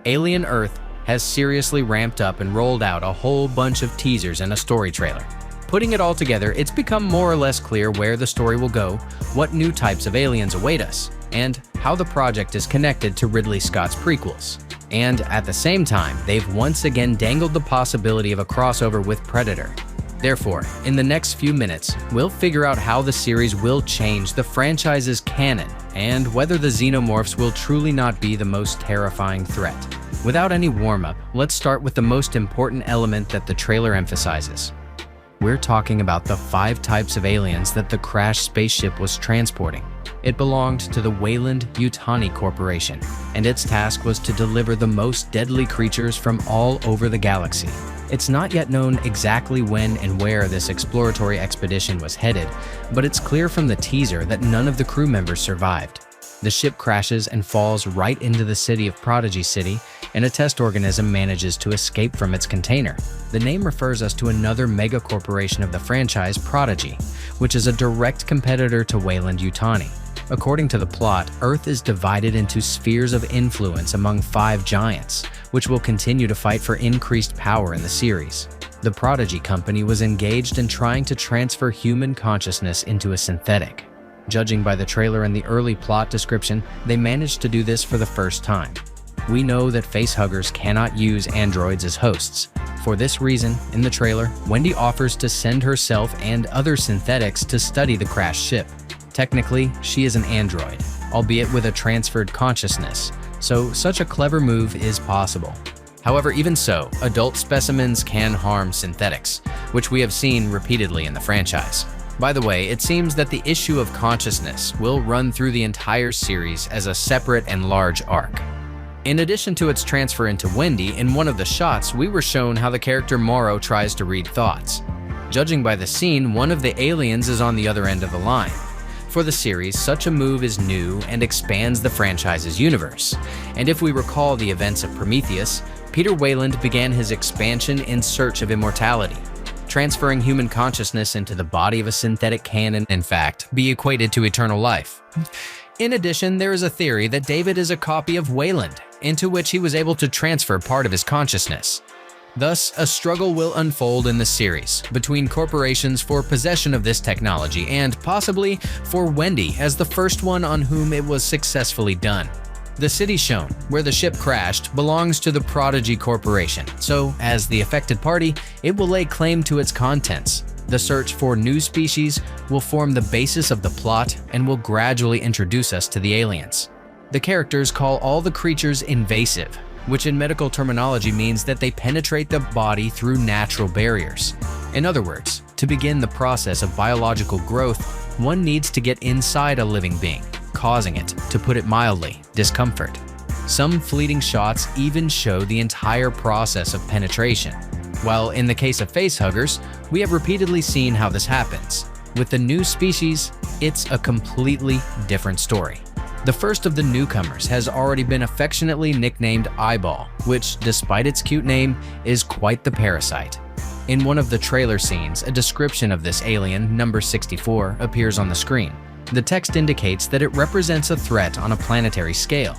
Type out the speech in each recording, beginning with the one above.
Alien Earth has seriously ramped up and rolled out a whole bunch of teasers and a story trailer. Putting it all together, it's become more or less clear where the story will go, what new types of aliens await us, and how the project is connected to Ridley Scott's prequels. And at the same time, they've once again dangled the possibility of a crossover with Predator. Therefore, in the next few minutes, we'll figure out how the series will change the franchise's canon and whether the xenomorphs will truly not be the most terrifying threat. Without any warm-up, let's start with the most important element that the trailer emphasizes. We're talking about the 5 types of aliens that the crashed spaceship was transporting. It belonged to the Weyland-Yutani Corporation, and its task was to deliver the most deadly creatures from all over the galaxy. It's not yet known exactly when and where this exploratory expedition was headed, but it's clear from the teaser that none of the crew members survived. The ship crashes and falls right into the city of Prodigy City, and a test organism manages to escape from its container. The name refers us to another megacorporation of the franchise, Prodigy, which is a direct competitor to Weyland-Yutani. According to the plot, Earth is divided into spheres of influence among 5 giants, which will continue to fight for increased power in the series. The Prodigy Company was engaged in trying to transfer human consciousness into a synthetic. Judging by the trailer and the early plot description, they managed to do this for the first time. We know that facehuggers cannot use androids as hosts. For this reason, in the trailer, Wendy offers to send herself and other synthetics to study the crashed ship. Technically, she is an android, albeit with a transferred consciousness, so such a clever move is possible. However, even so, adult specimens can harm synthetics, which we have seen repeatedly in the franchise. By the way, it seems that the issue of consciousness will run through the entire series as a separate and large arc. In addition to its transfer into Wendy, in one of the shots, we were shown how the character Morrow tries to read thoughts. Judging by the scene, one of the aliens is on the other end of the line. For the series, such a move is new and expands the franchise's universe. And if we recall the events of Prometheus, Peter Weyland began his expansion in search of immortality. Transferring human consciousness into the body of a synthetic can, in fact, be equated to eternal life. In addition, there is a theory that David is a copy of Weyland, into which he was able to transfer part of his consciousness. Thus, a struggle will unfold in the series between corporations for possession of this technology and, possibly, for Wendy as the first one on whom it was successfully done. The city shown, where the ship crashed, belongs to the Prodigy Corporation, so as the affected party, it will lay claim to its contents. The search for new species will form the basis of the plot and will gradually introduce us to the aliens. The characters call all the creatures invasive, which in medical terminology means that they penetrate the body through natural barriers. In other words, to begin the process of biological growth, one needs to get inside a living being, causing it, to put it mildly, discomfort. Some fleeting shots even show the entire process of penetration. While in the case of facehuggers, we have repeatedly seen how this happens. With the new species, it's a completely different story. The first of the newcomers has already been affectionately nicknamed Eyeball, which, despite its cute name, is quite the parasite. In one of the trailer scenes, a description of this alien, number 64, appears on the screen. The text indicates that it represents a threat on a planetary scale.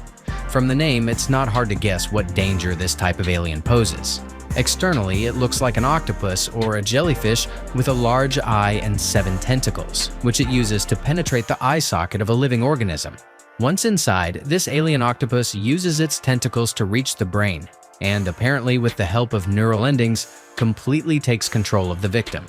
From the name, it's not hard to guess what danger this type of alien poses. Externally, it looks like an octopus or a jellyfish with a large eye and 7 tentacles, which it uses to penetrate the eye socket of a living organism. Once inside, this alien octopus uses its tentacles to reach the brain, and apparently with the help of neural endings, completely takes control of the victim.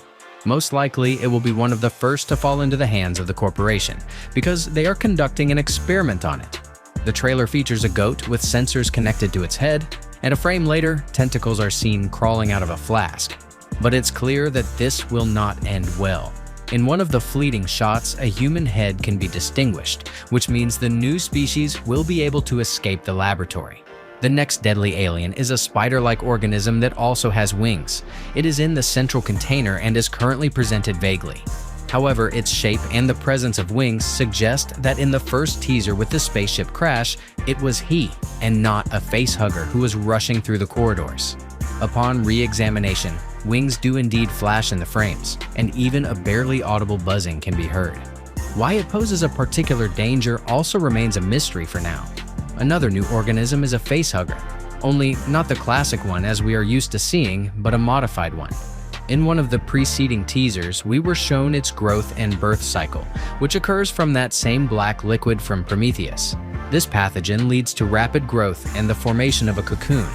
Most likely, it will be one of the first to fall into the hands of the corporation, because they are conducting an experiment on it. The trailer features a goat with sensors connected to its head, and a frame later, tentacles are seen crawling out of a flask. But it's clear that this will not end well. In one of the fleeting shots, a human head can be distinguished, which means the new species will be able to escape the laboratory. The next deadly alien is a spider-like organism that also has wings. It is in the central container and is currently presented vaguely. However, its shape and the presence of wings suggest that in the first teaser with the spaceship crash, it was he, and not a facehugger who was rushing through the corridors. Upon re-examination, wings do indeed flash in the frames, and even a barely audible buzzing can be heard. Why it poses a particular danger also remains a mystery for now. Another new organism is a facehugger. only not the classic one as we are used to seeing, but a modified one. In one of the preceding teasers, we were shown its growth and birth cycle, which occurs from that same black liquid from Prometheus. This pathogen leads to rapid growth and the formation of a cocoon,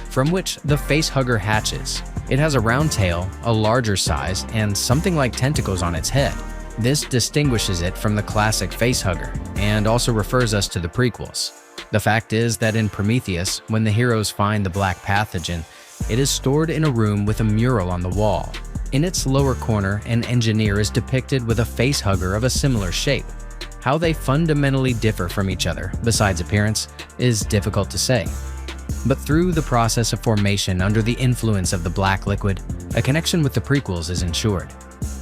from which the facehugger hatches. It has a round tail, a larger size, and something like tentacles on its head. This distinguishes it from the classic facehugger, and also refers us to the prequels. The fact is that in Prometheus, when the heroes find the black pathogen, it is stored in a room with a mural on the wall. In its lower corner, an engineer is depicted with a facehugger of a similar shape. How they fundamentally differ from each other, besides appearance, is difficult to say. But through the process of formation under the influence of the black liquid, a connection with the prequels is ensured.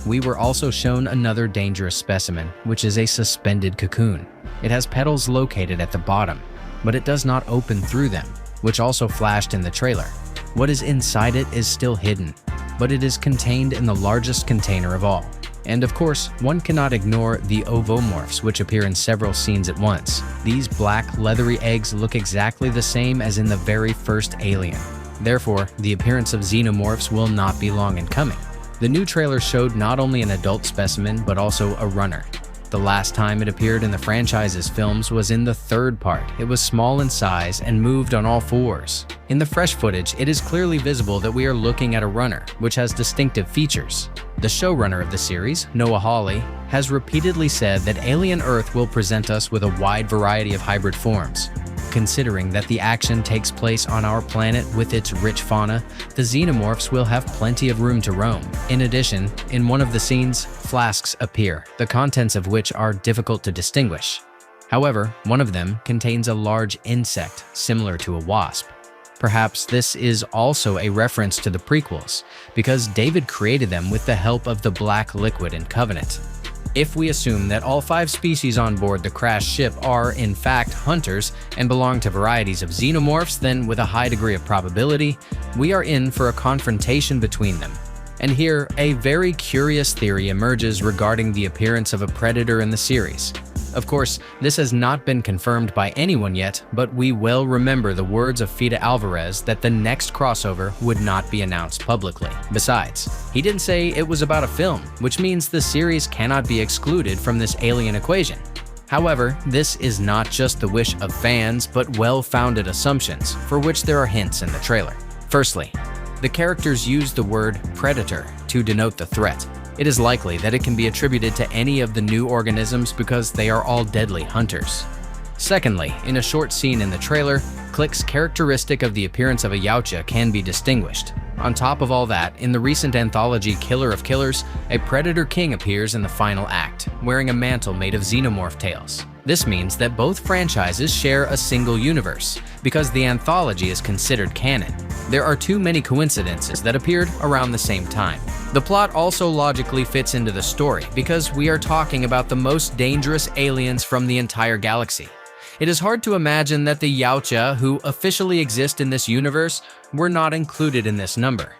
We were also shown another dangerous specimen, which is a suspended cocoon. It has petals located at the bottom, but it does not open through them, which also flashed in the trailer. What is inside it is still hidden, but it is contained in the largest container of all. And of course, one cannot ignore the ovomorphs, which appear in several scenes at once. These black, leathery eggs look exactly the same as in the very first Alien. Therefore, the appearance of xenomorphs will not be long in coming. The new trailer showed not only an adult specimen, but also a runner. The last time it appeared in the franchise's films was in the third part. It was small in size and moved on all fours. In the fresh footage, it is clearly visible that we are looking at a runner, which has distinctive features. The showrunner of the series, Noah Hawley, has repeatedly said that Alien Earth will present us with a wide variety of hybrid forms. Considering that the action takes place on our planet with its rich fauna, the xenomorphs will have plenty of room to roam. In addition, in one of the scenes, flasks appear, the contents of which are difficult to distinguish. However, one of them contains a large insect, similar to a wasp. Perhaps this is also a reference to the prequels, because David created them with the help of the black liquid in Covenant. If we assume that all 5 species on board the crashed ship are, in fact, hunters and belong to varieties of xenomorphs, then with a high degree of probability, we are in for a confrontation between them. And here, a very curious theory emerges regarding the appearance of a predator in the series. Of course, this has not been confirmed by anyone yet, but we well remember the words of Fede Alvarez that the next crossover would not be announced publicly. Besides, he didn't say it was about a film, which means the series cannot be excluded from this alien equation. However, this is not just the wish of fans, but well-founded assumptions, for which there are hints in the trailer. Firstly, the characters use the word predator to denote the threat. It is likely that it can be attributed to any of the new organisms because they are all deadly hunters. Secondly, in a short scene in the trailer, Click's characteristic of the appearance of a Yautja can be distinguished. On top of all that, in the recent anthology Killer of Killers, a Predator King appears in the final act, wearing a mantle made of xenomorph tails. This means that both franchises share a single universe, because the anthology is considered canon. There are too many coincidences that appeared around the same time. The plot also logically fits into the story, because we are talking about the most dangerous aliens from the entire galaxy. It is hard to imagine that the Yautja, who officially exist in this universe, were not included in this number.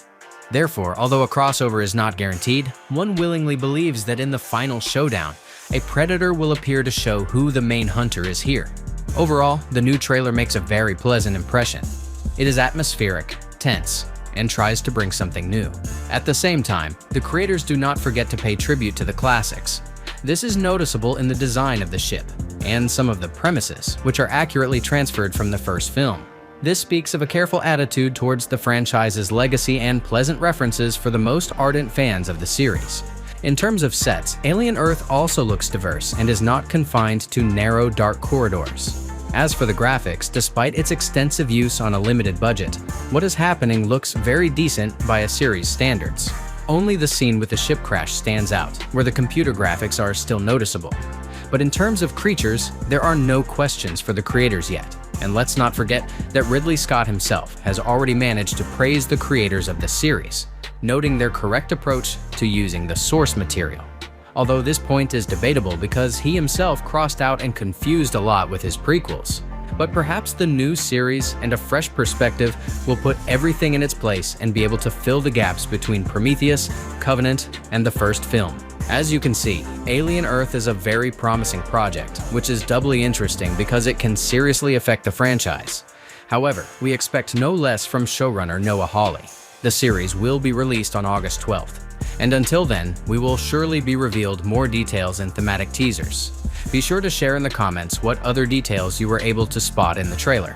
Therefore, although a crossover is not guaranteed, one willingly believes that in the final showdown, a predator will appear to show who the main hunter is here. Overall, the new trailer makes a very pleasant impression. It is atmospheric, tense, and tries to bring something new. At the same time, the creators do not forget to pay tribute to the classics. This is noticeable in the design of the ship, and some of the premises, which are accurately transferred from the first film. This speaks of a careful attitude towards the franchise's legacy and pleasant references for the most ardent fans of the series. In terms of sets, Alien Earth also looks diverse and is not confined to narrow, dark corridors. As for the graphics, despite its extensive use on a limited budget, what is happening looks very decent by a series standards. Only the scene with the ship crash stands out, where the computer graphics are still noticeable. But in terms of creatures, there are no questions for the creators yet. And let's not forget that Ridley Scott himself has already managed to praise the creators of the series, noting their correct approach to using the source material. Although this point is debatable because he himself crossed out and confused a lot with his prequels. But perhaps the new series and a fresh perspective will put everything in its place and be able to fill the gaps between Prometheus, Covenant, and the first film. As you can see, Alien Earth is a very promising project, which is doubly interesting because it can seriously affect the franchise. However, we expect no less from showrunner Noah Hawley. The series will be released on August 12th, and until then, we will surely be revealed more details and thematic teasers. Be sure to share in the comments what other details you were able to spot in the trailer.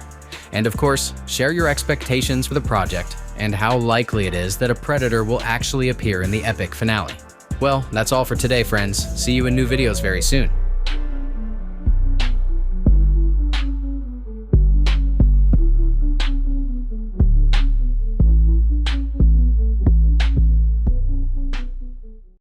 And of course, share your expectations for the project and how likely it is that a Predator will actually appear in the epic finale. Well, that's all for today, friends. See you in new videos very soon.